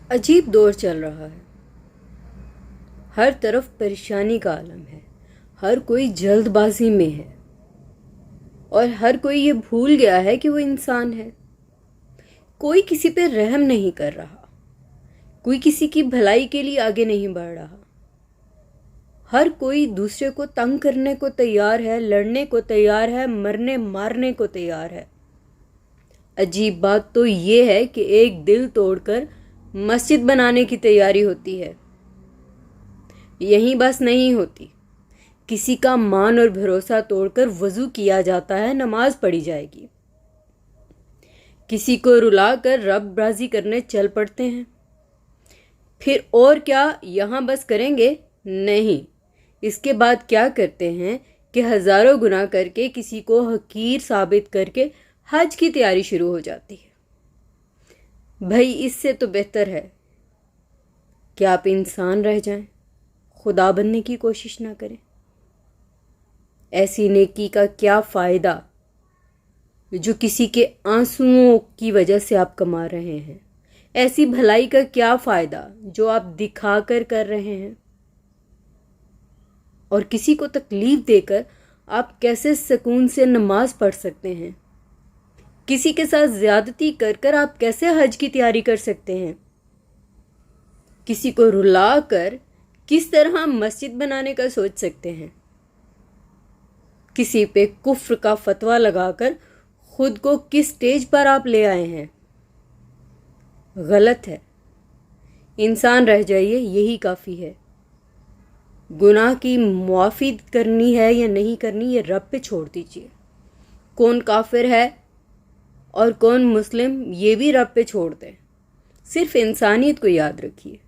عجیب دور چل رہا ہے، ہر طرف پریشانی کا عالم ہے، ہر کوئی جلد بازی میں ہے اور ہر کوئی یہ بھول گیا ہے کہ وہ انسان ہے۔ کوئی کسی پہ رحم نہیں کر رہا، کوئی کسی کی بھلائی کے لیے آگے نہیں بڑھ رہا، ہر کوئی دوسرے کو تنگ کرنے کو تیار ہے، لڑنے کو تیار ہے، مرنے مارنے کو تیار ہے۔ عجیب بات تو یہ ہے کہ ایک دل توڑ کر مسجد بنانے کی تیاری ہوتی ہے۔ یہیں بس نہیں ہوتی، کسی کا مان اور بھروسہ توڑ کر وضو کیا جاتا ہے، نماز پڑھی جائے گی۔ کسی کو رلا کر رب راضی کرنے چل پڑتے ہیں۔ پھر اور کیا یہاں بس کریں گے؟ نہیں، اس کے بعد کیا کرتے ہیں کہ ہزاروں گناہ کر کے کسی کو حقیر ثابت کر کے حج کی تیاری شروع ہو جاتی ہے۔ بھائی اس سے تو بہتر ہے کہ آپ انسان رہ جائیں، خدا بننے کی کوشش نہ کریں۔ ایسی نیکی کا کیا فائدہ جو کسی کے آنسوؤں کی وجہ سے آپ کما رہے ہیں؟ ایسی بھلائی کا کیا فائدہ جو آپ دکھا کر کر رہے ہیں؟ اور کسی کو تکلیف دے کر آپ کیسے سکون سے نماز پڑھ سکتے ہیں؟ کسی کے ساتھ زیادتی کر کر آپ کیسے حج کی تیاری کر سکتے ہیں؟ کسی کو رلا کر کس طرح مسجد بنانے کا سوچ سکتے ہیں؟ کسی پہ کفر کا فتویٰ لگا کر خود کو کس سٹیج پر آپ لے آئے ہیں؟ غلط ہے۔ انسان رہ جائیے، یہی کافی ہے۔ گناہ کی معافی کرنی ہے یا نہیں کرنی یہ رب پہ چھوڑ دیجیے۔ کون کافر ہے اور کون مسلم یہ بھی رب پہ چھوڑ دیں۔ صرف انسانیت کو یاد رکھیے۔